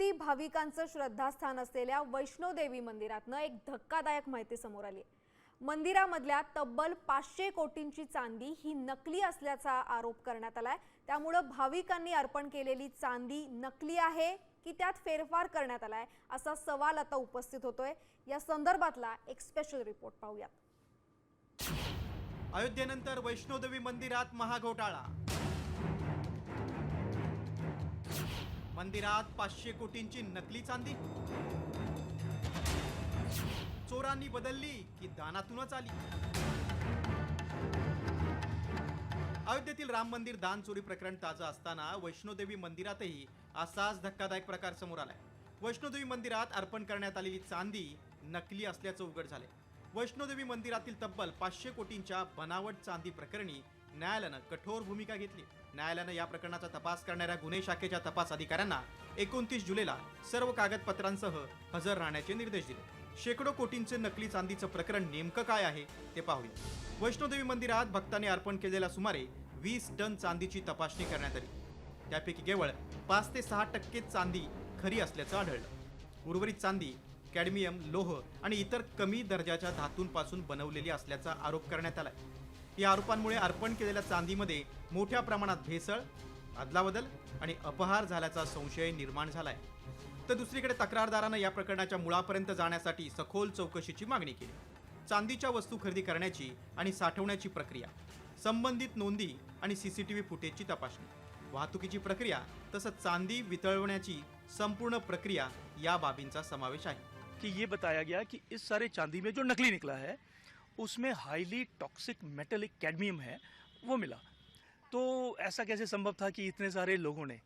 कोट्यवधी भाविकांचं श्रद्धास्थान असलेल्या वैष्णोदेवी मंदिरातनं एक धक्कादायक माहिती समोर आली आहे। मंदिरामधल्या तब्बल 500 कोटींची चांदी ही नकली असल्याचा आरोप करण्यात आलाय। त्यामुळे भाविकांनी अर्पण केलेली चांदी नकली आहे की त्यात फेरफार करण्यात आलाय असा सवाल आता उपस्थित होतोय। या संदर्भातला एक स्पेशल रिपोर्ट पाहूया। अयोध्येनंतर वैष्णोदेवी मंदिरात महाघोटाळा। मंदिरात 500 कोटींची नकली चांदी। चोरांनी बदलली की दानातूनच आली। अयोध्येतील राम मंदिर दान चोरी प्रकरण ताजं असताना वैष्णोदेवी मंदिरातही असाच धक्कादायक प्रकार समोर आलाय। वैष्णोदेवी मंदिरात अर्पण करण्यात आलेली चांदी नकली असल्याचं उघड झालंय। वैष्णोदेवी मंदिरातील तब्बल 500 कोटींच्या बनावट चांदी प्रकरणी न्यायालयानं कठोर भूमिका घेतली। न्यायालयानं या प्रकरणाचा तपास करणाऱ्या गुन्हे शाखेच्या तपास अधिकाऱ्यांना 29 जुलैला सर्व कागदपत्रांसह हजर राहण्याचे निर्देश दिले। शेकडो कोटींचे नकली चांदीचं प्रकरण नेमकं काय आहे ते पाहूया। वैष्णोदेवी मंदिरात भक्तांनी अर्पण केलेल्या सुमारे 20 टन चांदीची तपासणी करण्यात आली। त्यापैकी केवळ 5 ते 6% चांदी खरी असल्याचं आढळलं। उर्वरित चांदी कॅडमियम, लोह आणि इतर कमी दर्जाच्या धातूंपासून बनवलेली असल्याचा आरोप करण्यात आलाय। या आरोपांमुळे अर्पण केलेल्या चांदीमध्ये मोठ्या प्रमाणात भेसळ, अदलाबदल आणि अपहार झाल्याचा संशय निर्माण झालाय। तर दुसरीकडे तक्रारदारानं या प्रकरणाच्या मुळापर्यंत जाण्यासाठी सखोल चौकशीची मागणी केली। चांदीच्या वस्तू खरेदी करण्याची आणि साठवण्याची प्रक्रिया, संबंधित नोंदी आणि सीसीटीव्ही फुटेजची तपासणी, वाहतुकीची प्रक्रिया तसंच चांदी वितळवण्याची संपूर्ण प्रक्रिया या बाबींचा समावेश आहे। कि ये बताया गया कि इस सारे चांदी में जो नकली निकला है उसमें हाईली टॉक्सिक मेटलिक कैडमियम है वो मिला। तो ऐसा कैसे संभव था कि इतने सारे लोगों ने,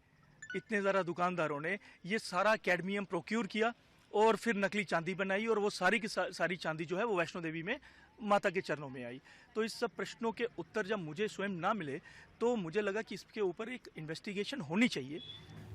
इतने ज़्यादा दुकानदारों ने ये सारा कैडमियम प्रोक्यूर किया और फिर नकली चांदी बनाई और वो सारी की सारी चांदी जो है वो वैष्णो देवी में माता के चरणों में आई। तो इस सब प्रश्नों के उत्तर जब मुझे स्वयं ना मिले तो मुझे लगा कि इसके ऊपर एक इन्वेस्टिगेशन होनी चाहिए।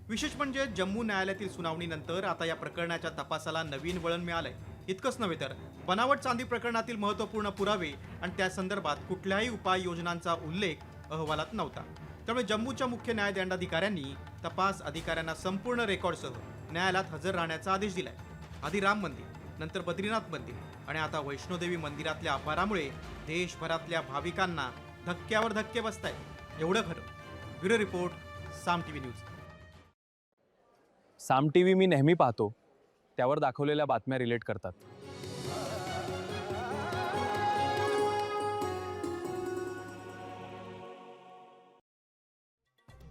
विशेष म्हणजे जम्मू न्यायालयातील सुनावणीनंतर आता या प्रकरणाच्या तपासाला नवीन वळण मिळालंय। इतकंच नव्हे तर बनावट चांदी प्रकरणातील महत्त्वपूर्ण पुरावे आणि त्या संदर्भात कुठल्याही उपाययोजनांचा उल्लेख अहवालात नव्हता। त्यामुळे जम्मूच्या मुख्य न्यायदंडाधिकाऱ्यांनी तपास अधिकाऱ्यांना संपूर्ण रेकॉर्डसह न्यायालयात हजर राहण्याचा आदेश दिलाय। आधी राम मंदिर, नंतर बद्रीनाथ मंदिर आणि आता वैष्णोदेवी मंदिरातल्या अपहारामुळे देशभरातल्या भाविकांना धक्क्यावर धक्के बसतायत। एवढं खरं। ब्युरो रिपोर्ट, साम टीव्ही न्यूज। साम टीव्ही मी नेहमी पाहतो, त्यावर दाखवलेल्या बातम्या रिलेट करतात।